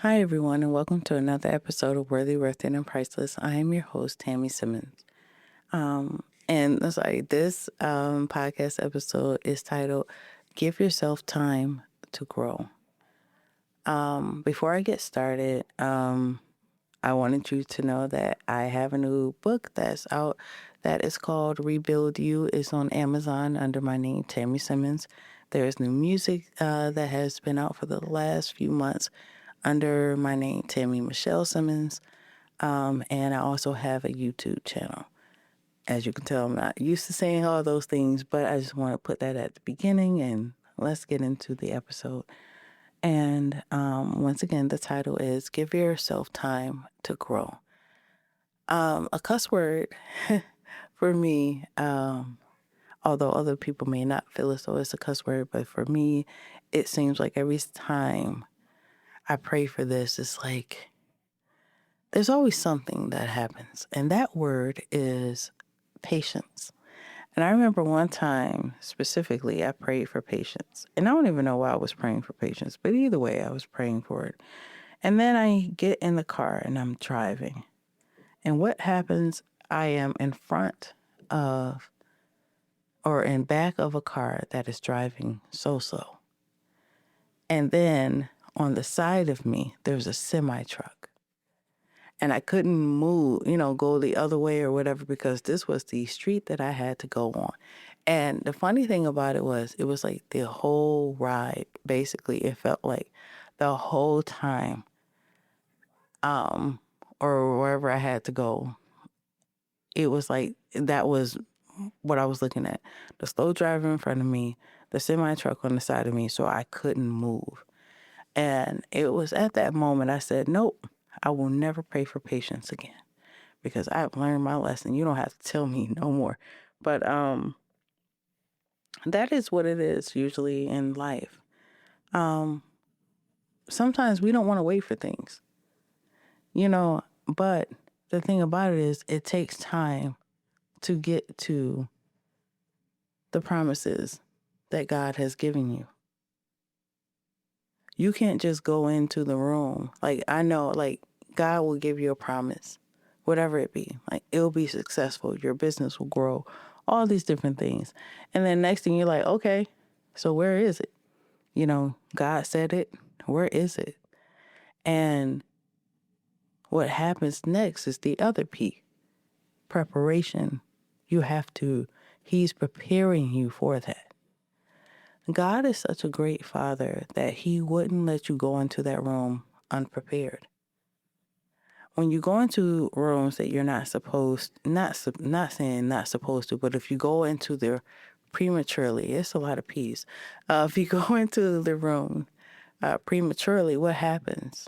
Hi, everyone, and welcome to another episode of Worthy, Worth It, and Priceless. I am your host, Tammy Simmons. This podcast episode is titled Give Yourself Time to Grow. Before I get started, I wanted you to know that I have a new book that's out that is called Rebuild You. It's on Amazon under my name, Tammy Simmons. There's new music that has been out for the last few months under my name, Tammy Michelle Simmons. And I also have a YouTube channel. As you can tell, I'm not used to saying all those things, but I just want to put that at the beginning and let's get into the episode. And once again, the title is Give Yourself Time to Grow. A cuss word for me, although other people may not feel as though it's a cuss word, but for me, it seems like every time I pray for this, it's like there's always something that happens. And that word is patience. And I remember one time specifically, I prayed for patience. And I don't even know why I was praying for patience, but either way, I was praying for it. And then I get in the car and I'm driving. And what happens? I am in front of or in back of a car that is driving so slow. And then on the side of me, there's a semi truck. And I couldn't move, go the other way or whatever because this was the street that I had to go on. And the funny thing about it was like the whole ride, basically, it felt like the whole time, or wherever I had to go, it was like that was what I was looking at. The slow driver in front of me, the semi truck on the side of me, so I couldn't move. And it was at that moment I said, nope, I will never pray for patience again because I've learned my lesson. You don't have to tell me no more. But that is what it is usually in life. Um, Sometimes we don't want to wait for things, but the thing about it is it takes time to get to the promises that God has given you. You can't just go into the room. Like, I know, like, God will give you a promise, whatever it be. Like, it'll be successful. Your business will grow, all these different things. And then next thing you're like, okay, so where is it? God said it. Where is it? And what happens next is the other P, preparation. He's preparing you for that. God is such a great father that he wouldn't let you go into that room unprepared. When you go into rooms that you're not supposed, not saying not supposed to, but if you go into there prematurely, it's a lot of peace. If you go into the room prematurely, what happens?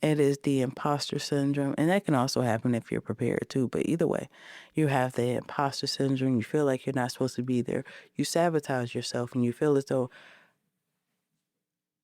It is the imposter syndrome, and that can also happen if you're prepared too. But either way, you have the imposter syndrome. You feel like you're not supposed to be there. You sabotage yourself, and you feel as though,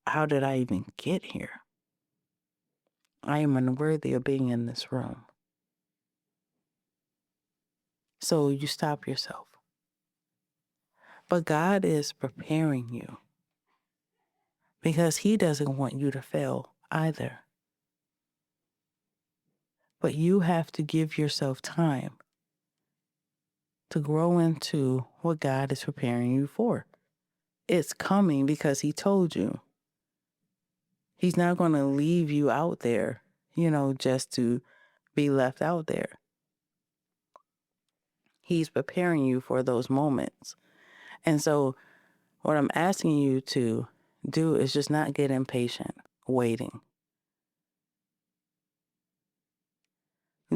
how did I even get here? I am unworthy of being in this room. So you stop yourself. But God is preparing you because he doesn't want you to fail either. But you have to give yourself time to grow into what God is preparing you for. It's coming because he told you. He's not going to leave you out there, just to be left out there. He's preparing you for those moments. And so what I'm asking you to do is just not get impatient, waiting.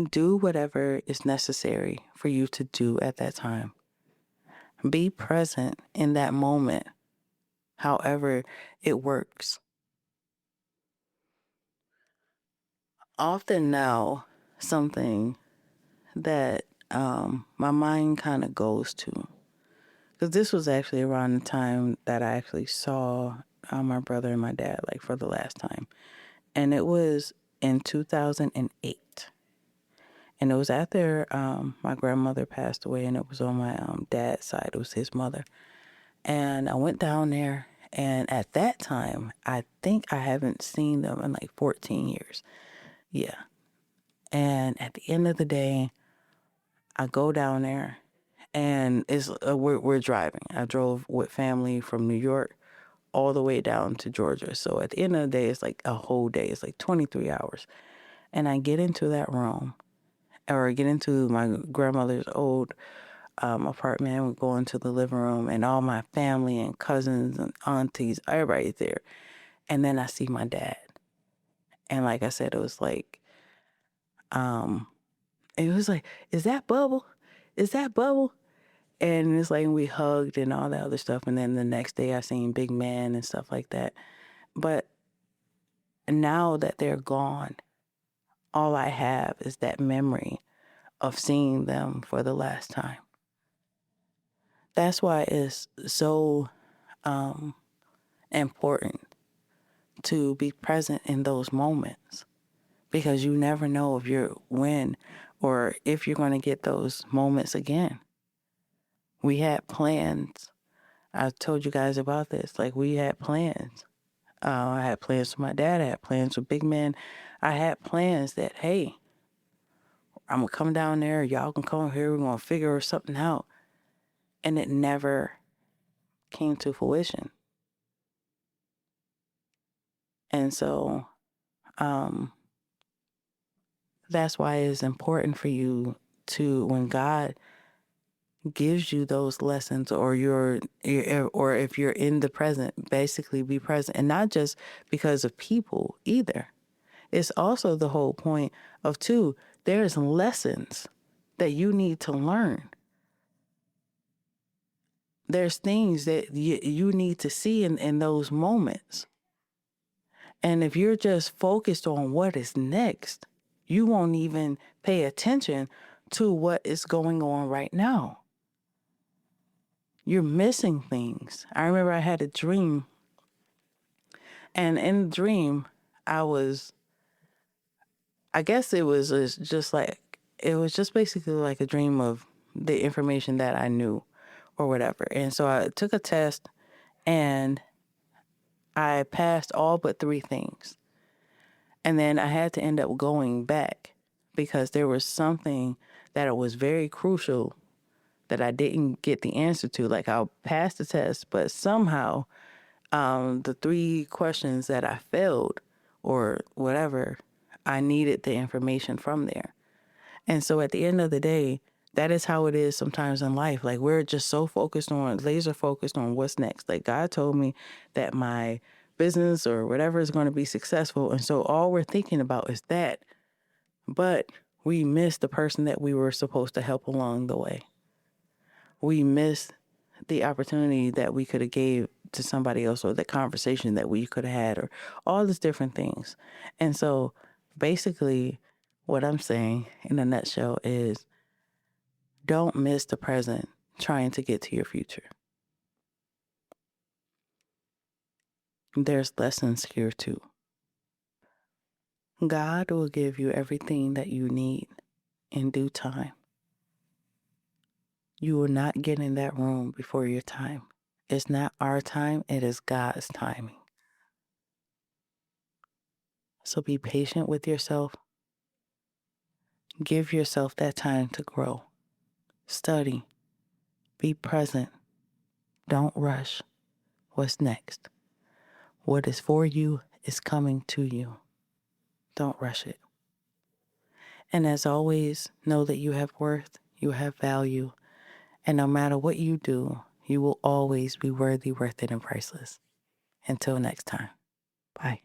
Do whatever is necessary for you to do at that time. Be present in that moment, however it works. Often now, something that my mind kind of goes to, because this was actually around the time that I actually saw my brother and my dad, like, for the last time. And it was in 2008. And it was after my grandmother passed away, and it was on my dad's side. It was his mother. And I went down there, And at that time, I think I haven't seen them in like 14 years. Yeah. And at the end of the day, I go down there and we're driving. I drove with family from New York all the way down to Georgia. So at the end of the day, it's like a whole day. It's like 23 hours. And I get into that room, or I get into my grandmother's old apartment. We go into the living room, and all my family and cousins and aunties, everybody's there. And then I see my dad. And like I said, um, it was like, is that Bubble? Is that Bubble? And it's like we hugged and all that other stuff. And then the next day I seen Big Man and stuff like that. But now that they're gone, all I have is that memory of seeing them for the last time. That's why it's so important to be present in those moments, because you never know if you're when or if you're going to get those moments again. We had plans. I told you guys about this. Like, we had plans. I had plans for my dad. I had plans for Big Man. I had plans that, hey, I'm going to come down there. Y'all can come here. We're going to figure something out. And it never came to fruition. And so that's why it's important for you to, when God gives you those lessons, or or if you're in the present, basically be present. And not just because of people either. It's also the whole point of, too, there's lessons that you need to learn. There's things that you need to see in those moments. And if you're just focused on what is next, you won't even pay attention to what is going on right now. You're missing things. I remember I had a dream, and in the dream, I guess it was just basically like a dream of the information that I knew or whatever. And so I took a test and I passed all but 3 things. And then I had to end up going back because there was something that was very crucial that I didn't get the answer to. Like, I passed the test, but somehow the 3 questions that I failed or whatever, I needed the information from there. And so at the end of the day, that is how it is sometimes in life. Like, we're just so laser focused on what's next. Like, God told me that my business or whatever is going to be successful. And so all we're thinking about is that. But we miss the person that we were supposed to help along the way. We miss the opportunity that we could have gave to somebody else, or the conversation that we could have had, or all these different things. And so basically what I'm saying in a nutshell is, don't miss the present trying to get to your future. There's lessons here too. God will give you everything that you need in due time. You will not get in that room before your time. It's not our time, it is God's timing. So be patient with yourself. Give yourself that time to grow. Study. Be present. Don't rush. What's next? What is for you is coming to you. Don't rush it. And as always, know that you have worth, you have value, and no matter what you do, you will always be worthy, worth it, and priceless. Until next time. Bye.